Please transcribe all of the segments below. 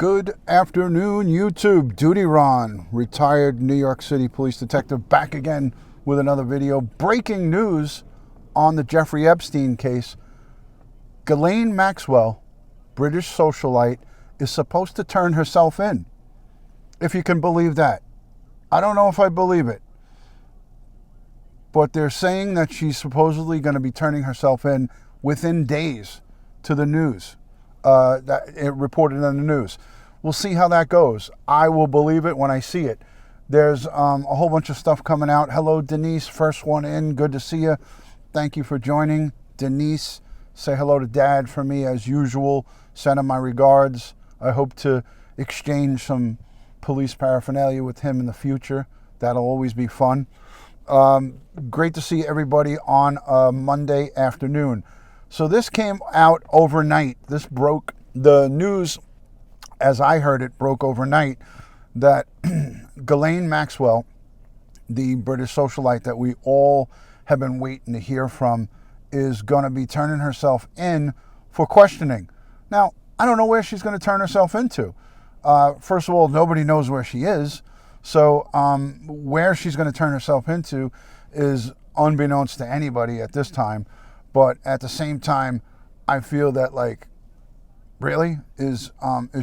Good afternoon, YouTube. DutyRon, retired New York City Police Detective, back again with another video. Breaking news on the Jeffrey Epstein case. Ghislaine Maxwell, British socialite, is supposed to turn herself in. If you can believe that. I don't know if I believe it. But they're saying that she's supposedly going to be turning herself in within days to the news. That it reported in the news. We'll see how that goes. I will believe it when I see it. There's a whole bunch of stuff coming out. Hello, Denise. First one in. Good to see you. Thank you for joining. Denise, say hello to Dad for me as usual. Send him my regards. I hope to exchange some police paraphernalia with him in the future. That'll always be fun. Great to see everybody on a Monday afternoon. So this came out overnight. This broke, the news, as I heard it, broke overnight, that Ghislaine Maxwell, the British socialite that we all have been waiting to hear from, is going to be turning herself in for questioning. Now, I don't know where she's going to turn herself into. First of all, nobody knows where she is. So where she's going to turn herself into is unbeknownst to anybody at this time. But at the same time, I feel that, like, really, is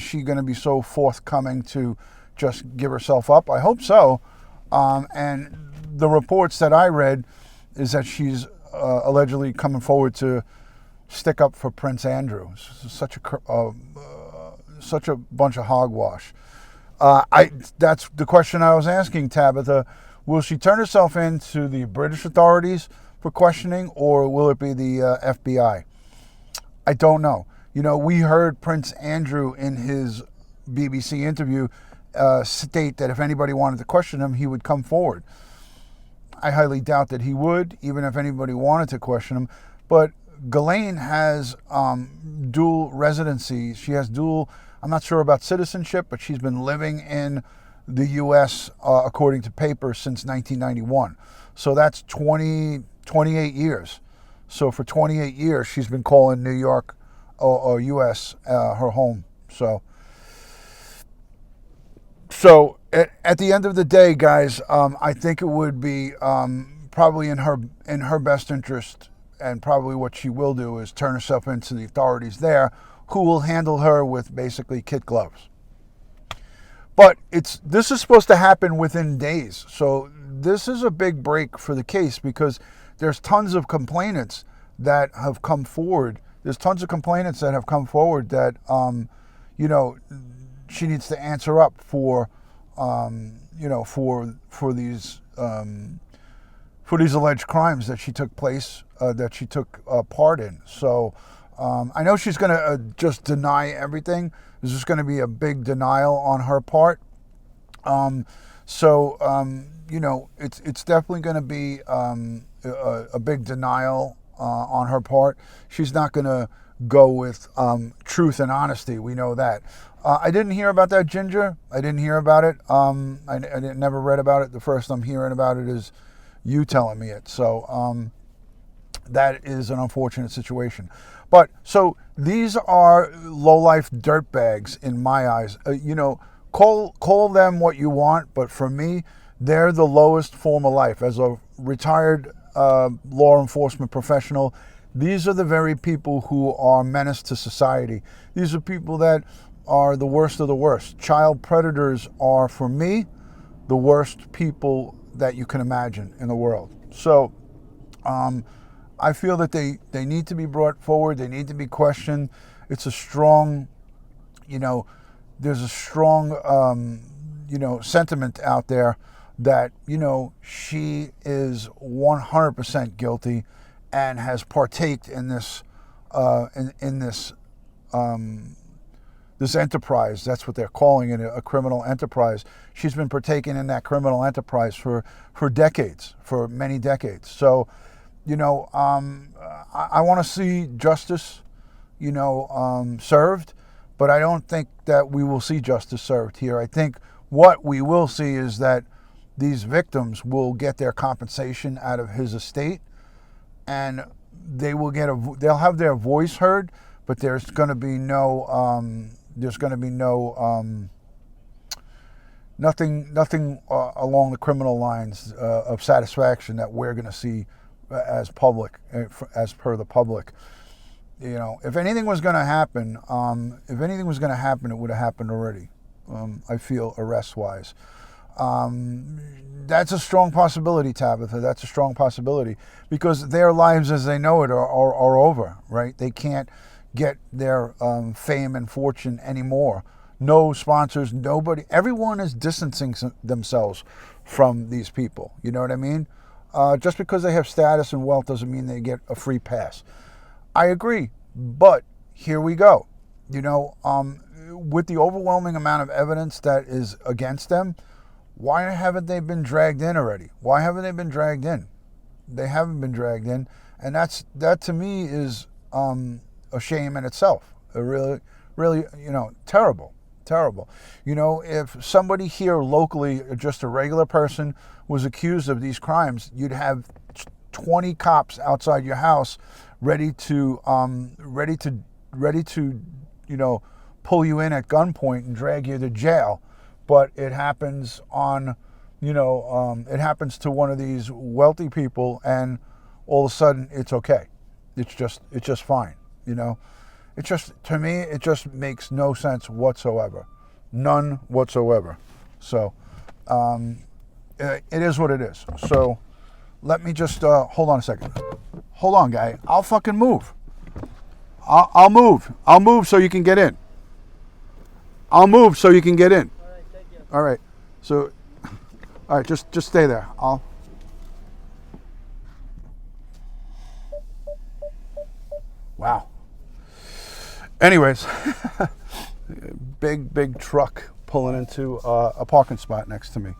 she going to be so forthcoming to just give herself up? I hope so. And the reports that I read is that she's allegedly coming forward to stick up for Prince Andrew. Such a bunch of hogwash. That's the question I was asking Tabitha. Will she turn herself in to the British authorities for questioning, or will it be the FBI? I don't know. You know, we heard Prince Andrew in his BBC interview state that if anybody wanted to question him, he would come forward. I highly doubt that he would, even if anybody wanted to question him. But Ghislaine has dual residency. She has dual, I'm not sure about citizenship, but she's been living in the U.S., according to papers, since 1991. So that's 28 years. So for 28 years, she's been calling New York or U.S. Her home. So at the end of the day, guys, I think it would be probably in her best interest, and probably what she will do is turn herself into the authorities there, who will handle her with basically kid gloves. But this is supposed to happen within days. So this is a big break for the case, because there's tons of complainants that have come forward. There's tons of complainants that have come forward that, you know, she needs to answer up for, you know, for these alleged crimes that she took part in. So I know she's going to just deny everything. There's just going to be a big denial on her part. You know, it's definitely going to be a big denial on her part. She's not going to go with truth and honesty. We know that. I didn't hear about that, Ginger. I didn't hear about it. I never read about it. The first I'm hearing about it is you telling me it. So that is an unfortunate situation. But so these are low-life dirtbags in my eyes. You know, call them what you want, but for me, they're the lowest form of life. As a retired law enforcement professional, these are the very people who are menace to society. These are people that are the worst of the worst. Child predators are, for me, the worst people that you can imagine in the world. So I feel that they need to be brought forward. They need to be questioned. It's a strong, you know, there's a strong, you know, sentiment out there that, you know, she is 100% guilty and has partaked in this, this enterprise. That's what they're calling it, a criminal enterprise. She's been partaking in that criminal enterprise for decades, for many decades. So, you know, I want to see justice, you know, served, but I don't think that we will see justice served here. I think what we will see is that these victims will get their compensation out of his estate, and they will get they'll have their voice heard, but there's going to be no there's going to be nothing along the criminal lines of satisfaction that we're going to see as public, as per the public. You know, if anything was going to happen, it would have happened already. I feel arrest-wise. That's a strong possibility, Tabitha. That's a strong possibility, because their lives as they know it are over, right? They can't get their fame and fortune anymore. No sponsors, nobody. Everyone is distancing themselves from these people. You know what I mean? Just because they have status and wealth doesn't mean they get a free pass. I agree, but here we go. You know, with the overwhelming amount of evidence that is against them, why haven't they been dragged in already? Why haven't they been dragged in? They haven't been dragged in, and that to me is a shame in itself. A really, you know, terrible. You know, if somebody here locally, just a regular person, was accused of these crimes, you'd have 20 cops outside your house ready to you know, pull you in at gunpoint and drag you to jail. But it happens on, you know, it happens to one of these wealthy people, and all of a sudden it's okay. It's just fine. You know, it just, to me, it just makes no sense whatsoever. None whatsoever. So, it is what it is. So, let me just, hold on a second. Hold on, guy. I'll fucking move. I'll move. I'll move so you can get in. I'll move so you can get in. All right, thank you. All right. So, all right, just stay there. Wow. Anyways, big truck pulling into a parking spot next to me,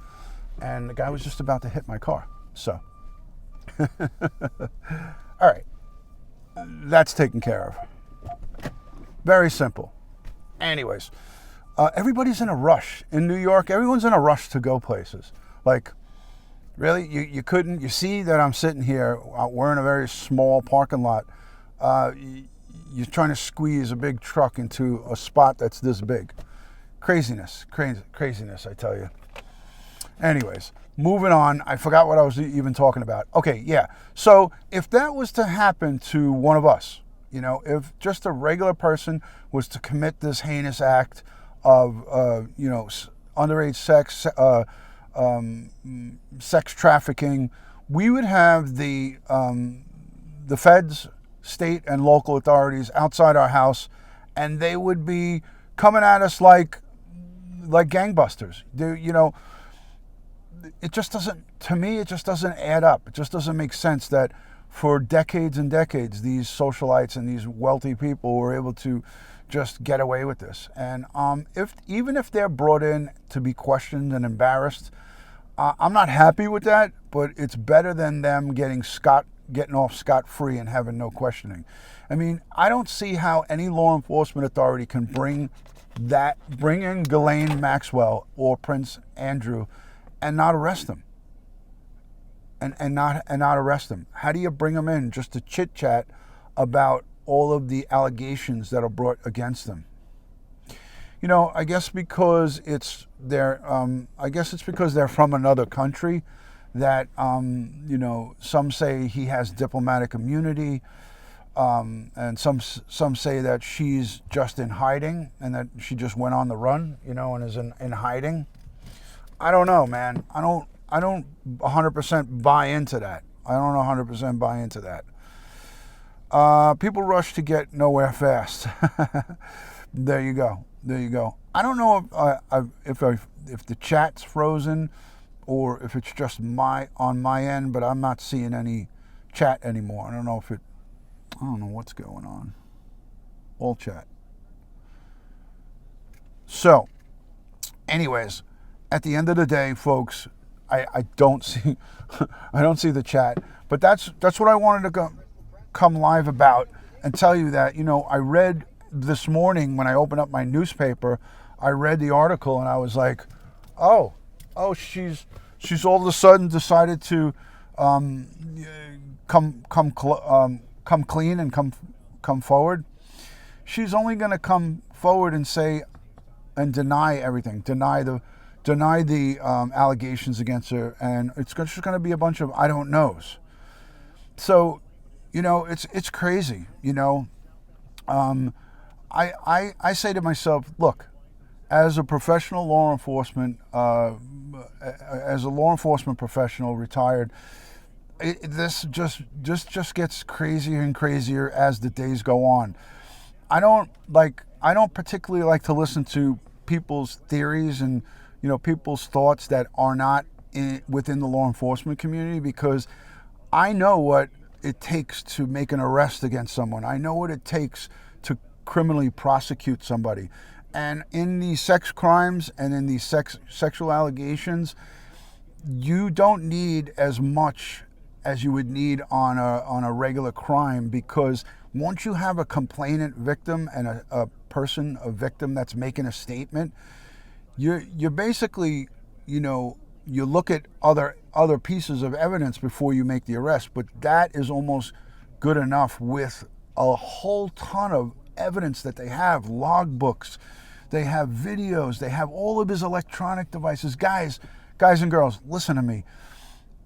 and the guy was just about to hit my car. So, all right, that's taken care of. Very simple. Anyways, everybody's in a rush in New York. Everyone's in a rush to go places. Like, really, you couldn't. You see that I'm sitting here. We're in a very small parking lot. You're trying to squeeze a big truck into a spot that's this big. Craziness, I tell you. Anyways, moving on. I forgot what I was even talking about. Okay, yeah. So if that was to happen to one of us, you know, if just a regular person was to commit this heinous act of, you know, underage sex, sex trafficking, we would have the feds, state and local authorities outside our house, and they would be coming at us like gangbusters. You know, it just doesn't, to me, it just doesn't add up. It just doesn't make sense that for decades and decades, these socialites and these wealthy people were able to just get away with this. And even if they're brought in to be questioned and embarrassed, I'm not happy with that, but it's better than them getting off scot-free and having no questioning. I mean, I don't see how any law enforcement authority can bring in Ghislaine Maxwell or Prince Andrew and not arrest them. And not arrest them. How do you bring them in just to chit-chat about all of the allegations that are brought against them? You know, I guess because they're from another country, that you know, some say he has diplomatic immunity, and some say that she's just in hiding and that she just went on the run, you know, and is in hiding. I don't know, man. I don't 100% buy into that. I don't 100% buy into that. People rush to get nowhere fast. There you go. I don't know if the chat's frozen or if it's just on my end, but I'm not seeing any chat anymore. I don't know what's going on. All chat. So, anyways, at the end of the day, folks, I don't see the chat, but that's what I wanted to come live about and tell you that, you know, I read this morning when I opened up my newspaper, I read the article and I was like, oh, she's all of a sudden decided to come clean and come forward. She's only going to come forward and say, and deny everything, deny the allegations against her, and it's just going to be a bunch of I don't knows. So, it's crazy. I say to myself, look, as a professional law enforcement, as a law enforcement professional, retired, this just gets crazier and crazier as the days go on. I don't particularly like to listen to people's theories and people's thoughts that are not within the law enforcement community, because I know what it takes to make an arrest against someone. I know what it takes to criminally prosecute somebody. And in these sex crimes and in these sexual allegations, you don't need as much as you would need on a regular crime, because once you have a complainant victim and a victim that's making a statement, you're basically, you look at other pieces of evidence before you make the arrest, but that is almost good enough with a whole ton of evidence that they have, logbooks, they have videos, they have all of his electronic devices. Guys and girls, listen to me.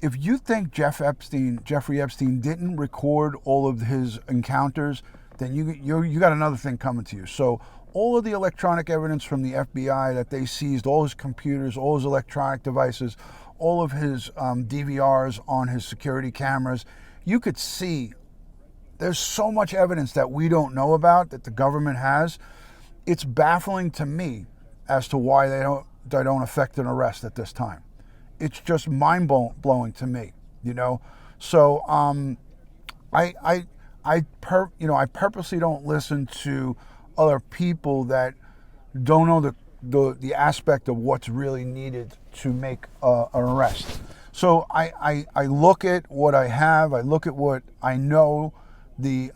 If you think Jeffrey Epstein didn't record all of his encounters, then you got another thing coming to you. So all of the electronic evidence from the FBI that they seized, all his computers, all his electronic devices, all of his DVRs on his security cameras, you could see there's so much evidence that we don't know about, that the government has. It's baffling to me as to why they don't effect an arrest at this time. It's just mind blowing to me, So I purposely don't listen to other people that don't know the aspect of what's really needed to make an arrest. So I look at what I have. I look at what I know the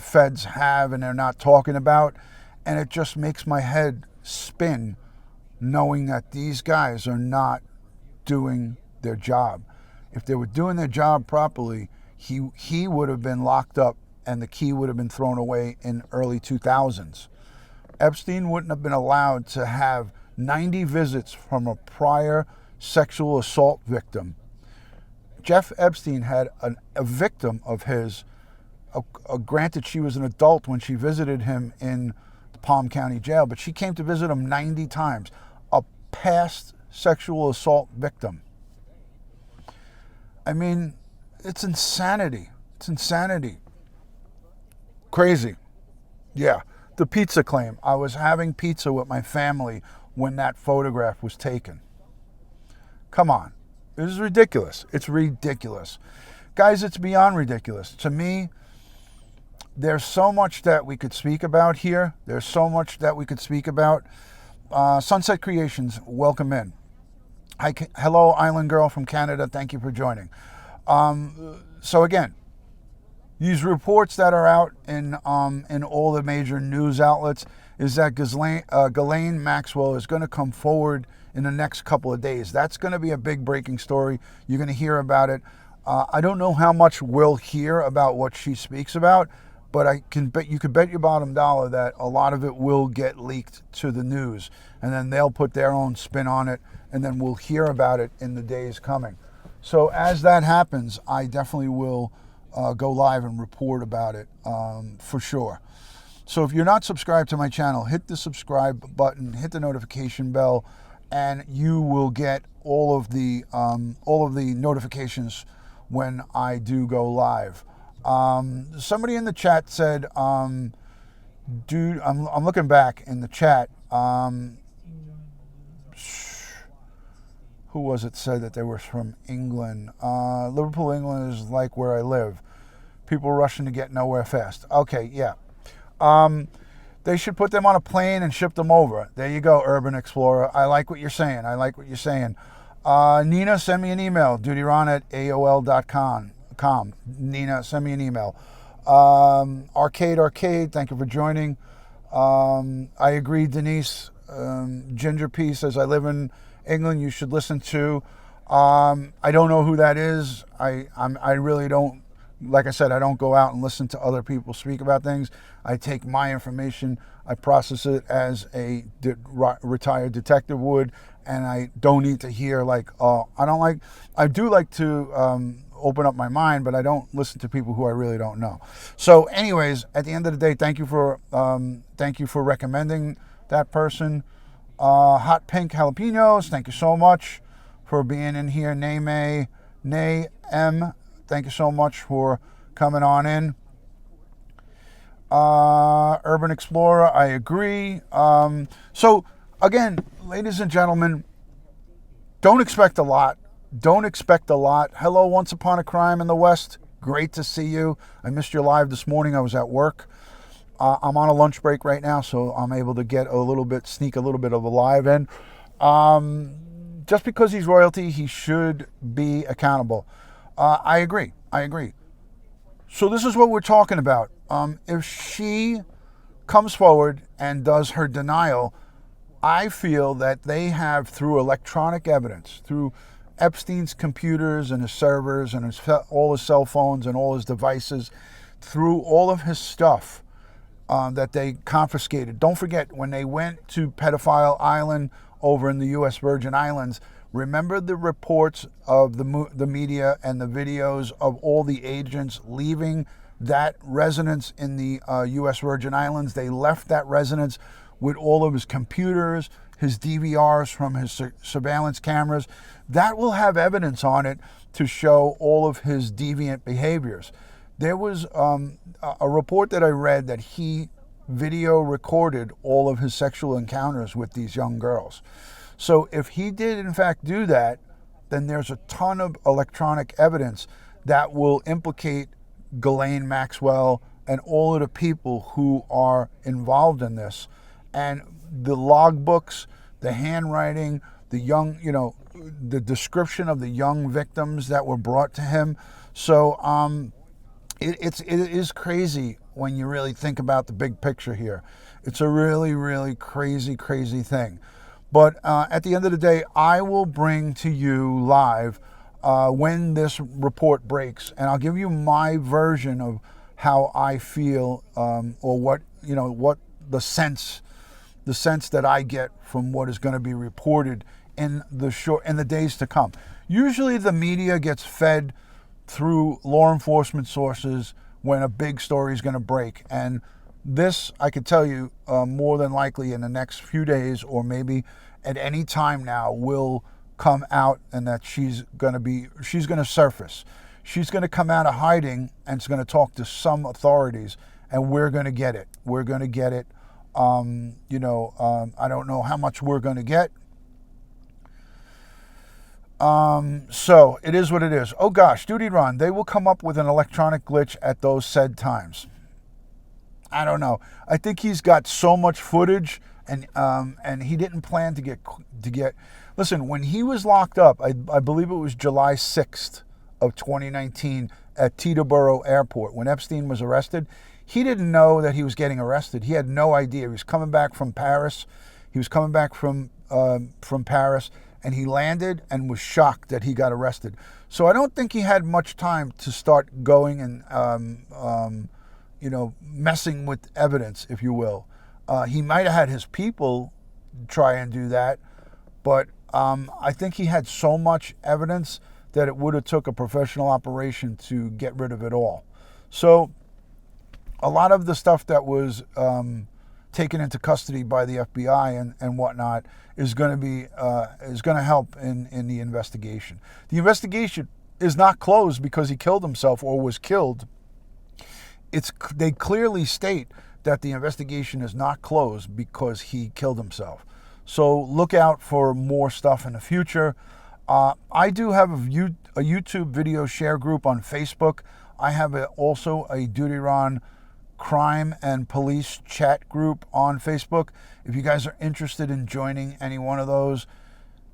feds have and they're not talking about, and it just makes my head spin, knowing that these guys are not doing their job. If they were doing their job properly, he would have been locked up and the key would have been thrown away in early 2000s. Epstein wouldn't have been allowed to have 90 visits from a prior sexual assault victim. Jeff Epstein had a victim of his, granted she was an adult when she visited him in the Palm County Jail, but she came to visit him 90 times. A past sexual assault victim. I mean, it's insanity. It's insanity. Crazy. Yeah. The pizza claim. I was having pizza with my family when that photograph was taken. Come on. This is ridiculous. It's ridiculous. Guys, it's beyond ridiculous. To me, there's so much that we could speak about here. There's so much that we could speak about. Sunset Creations, welcome in. Hello, Island Girl from Canada. Thank you for joining. So again, these reports that are out in all the major news outlets is that Ghislaine Maxwell is going to come forward in the next couple of days. That's going to be a big breaking story. You're going to hear about it. I don't know how much we'll hear about what she speaks about, but you could bet your bottom dollar that a lot of it will get leaked to the news, and then they'll put their own spin on it, and then we'll hear about it in the days coming. So as that happens, I definitely will go live and report about it for sure. So if you're not subscribed to my channel, hit the subscribe button, hit the notification bell, and you will get all of the notifications when I do go live. Somebody in the chat said, dude, I'm looking back in the chat. Who was it said that they were from England? Liverpool, England is like where I live. People rushing to get nowhere fast. Okay, yeah. They should put them on a plane and ship them over. There you go, Urban Explorer. I like what you're saying. Nina, send me an email, dutyron@aol.com. Nina, send me an email. Arcade, thank you for joining. I agree, Denise. Ginger P says, I live in England, you should listen to. I don't know who that is. I really don't like I said, I don't go out and listen to other people speak about things. I take my information, I process it as a retired detective would, and I don't need to hear like, I do like to open up my mind, but I don't listen to people who I really don't know. So anyways, at the end of the day, thank you for recommending that person. Hot Pink Jalapenos, thank you so much for being in here. Nay M, thank you so much for coming on in. Urban Explorer, I agree. So again, ladies and gentlemen, don't expect a lot. Don't expect a lot. Hello, Once Upon a Crime in the West. Great to see you. I missed your live this morning. I was at work. I'm on a lunch break right now, so I'm able to sneak a little bit of a live in. Just because he's royalty, he should be accountable. I agree. So this is what we're talking about. If she comes forward and does her denial, I feel that they have, through electronic evidence, through Epstein's computers and his servers and all his cell phones and all his devices, through all of his stuff that they confiscated. Don't forget, when they went to Pedophile Island over in the U.S. Virgin Islands, remember the reports of the media and the videos of all the agents leaving that residence in the U.S. Virgin Islands? They left that residence with all of his computers, his DVRs from his surveillance cameras. That will have evidence on it to show all of his deviant behaviors. There was a report that I read that he video recorded all of his sexual encounters with these young girls. So if he did in fact do that, then there's a ton of electronic evidence that will implicate Ghislaine, Maxwell, and all of the people who are involved in this. And the logbooks, the handwriting, the description of the young victims that were brought to him. So it is crazy when you really think about the big picture here. It's a really, really crazy thing. But at the end of the day, I will bring to you live when this report breaks, and I'll give you my version of how I feel, or what the sense that I get from what is going to be reported in the days to come. Usually, the media gets fed through law enforcement sources when a big story is going to break, and this, I could tell you, more than likely in the next few days, or maybe at any time now, will come out, and that she's going to surface. She's going to come out of hiding and is going to talk to some authorities, and we're going to get it. We're going to get it. I don't know how much we're going to get. So it is what it is. Oh gosh, DutyRon, they will come up with an electronic glitch at those said times. I don't know. I think he's got so much footage, and he didn't plan to get. Listen, when he was locked up, I believe it was July 6th of 2019 at Teterboro Airport, when Epstein was arrested, he didn't know that he was getting arrested. He had no idea. He was coming back from Paris. Paris, and he landed and was shocked that he got arrested. So I don't think he had much time to start going and messing with evidence, if you will. He might have had his people try and do that, but I think he had so much evidence that it would have took a professional operation to get rid of it all. So a lot of the stuff that was taken into custody by the FBI and whatnot is going to help in the investigation. The investigation is not closed because he killed himself or was killed. They clearly state that the investigation is not closed because he killed himself. So look out for more stuff in the future. I do have a YouTube video share group on Facebook. I have also a DutyRon crime and police chat group on Facebook. If you guys are interested in joining any one of those,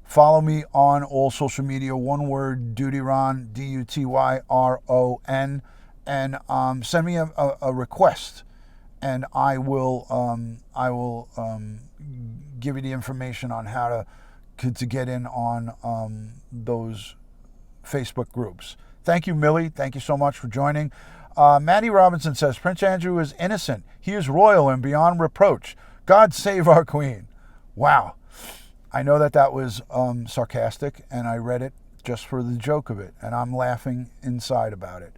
follow me on all social media. One word, DutyRon, DutyRon, and send me a request, and I will give you the information on how to get in on those Facebook groups. Thank you, Millie. Thank you so much for joining. Maddie Robinson says, Prince Andrew is innocent. He is royal and beyond reproach. God save our queen. Wow. I know that was sarcastic, and I read it just for the joke of it, and I'm laughing inside about it.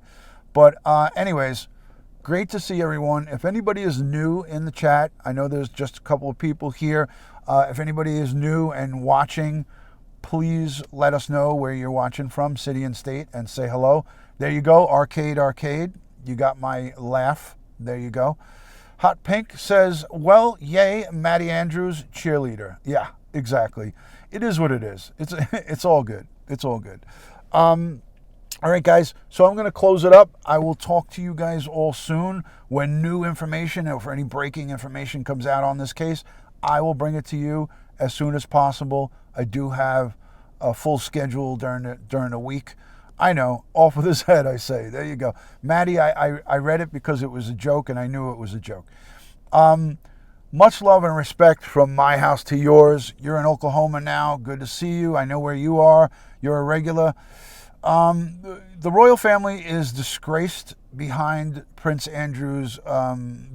But anyways, great to see everyone. If anybody is new in the chat, I know there's just a couple of people here. If anybody is new and watching, please let us know where you're watching from, city and state, and say hello. There you go, Arcade. You got my laugh. There you go. Hot Pink says, well, yay, Maddie Andrews, cheerleader. Yeah, exactly. It is what it is. It's all good. It's all good. All right, guys, so I'm going to close it up. I will talk to you guys all soon. When new information or for any breaking information comes out on this case, I will bring it to you as soon as possible. I do have a full schedule during the week. I know, off of his head, I say. There you go. Maddie, I read it because it was a joke, and I knew it was a joke. Much love and respect from my house to yours. You're in Oklahoma now. Good to see you. I know where you are. You're a regular. The royal family is disgraced behind Prince Andrew's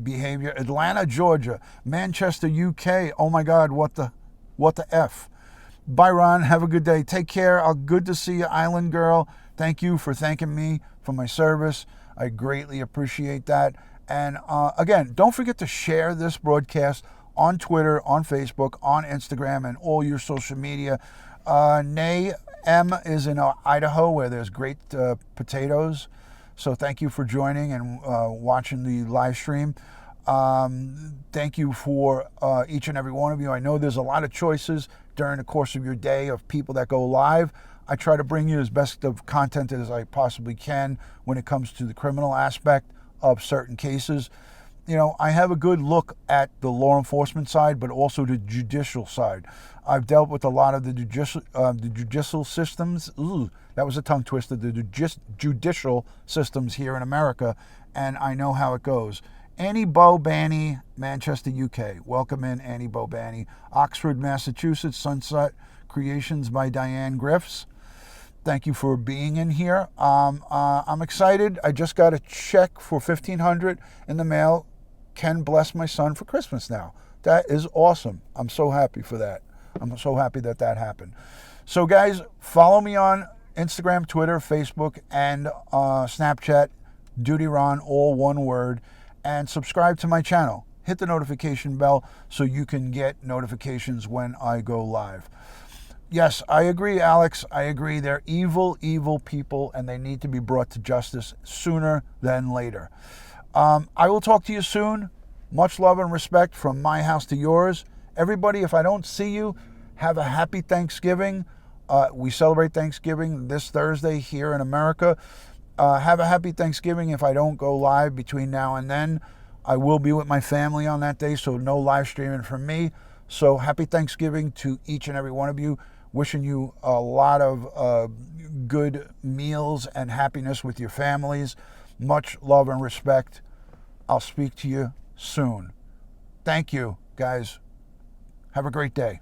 behavior. Atlanta, Georgia. Manchester, UK. Oh, my God, what the F? Byron, have a good day. Take care. Good to see you, Island Girl. Thank you for thanking me for my service. I greatly appreciate that. And again, don't forget to share this broadcast on Twitter, on Facebook, on Instagram, and all your social media. Nay M is in Idaho, where there's great potatoes. So thank you for joining and watching the live stream. Thank you for each and every one of you. I know there's a lot of choices during the course of your day of people that go live. I try to bring you as best of content as I possibly can when it comes to the criminal aspect of certain cases. You know, I have a good look at the law enforcement side, but also the judicial side. I've dealt with a lot of the judicial systems. Ooh, that was a tongue twister. The judicial systems here in America, and I know how it goes. Annie Bobanny, Manchester, UK. Welcome in, Annie Bobanny. Oxford, Massachusetts, Sunset Creations by Diane Griffiths. Thank you for being in here. I'm excited. I just got a check for $1,500 in the mail. Ken bless my son for Christmas now. That is awesome. I'm so happy for that. I'm so happy that happened. So guys, follow me on Instagram, Twitter, Facebook, and Snapchat, DutyRon, all one word, and subscribe to my channel. Hit the notification bell so you can get notifications when I go live. Yes, I agree, Alex. I agree. They're evil, evil people, and they need to be brought to justice sooner than later. I will talk to you soon. Much love and respect from my house to yours. Everybody, if I don't see you, have a happy Thanksgiving. We celebrate Thanksgiving this Thursday here in America. Have a happy Thanksgiving. If I don't go live between now and then, I will be with my family on that day, so no live streaming from me. So happy Thanksgiving to each and every one of you. Wishing you a lot of good meals and happiness with your families. Much love and respect. I'll speak to you soon. Thank you, guys. Have a great day.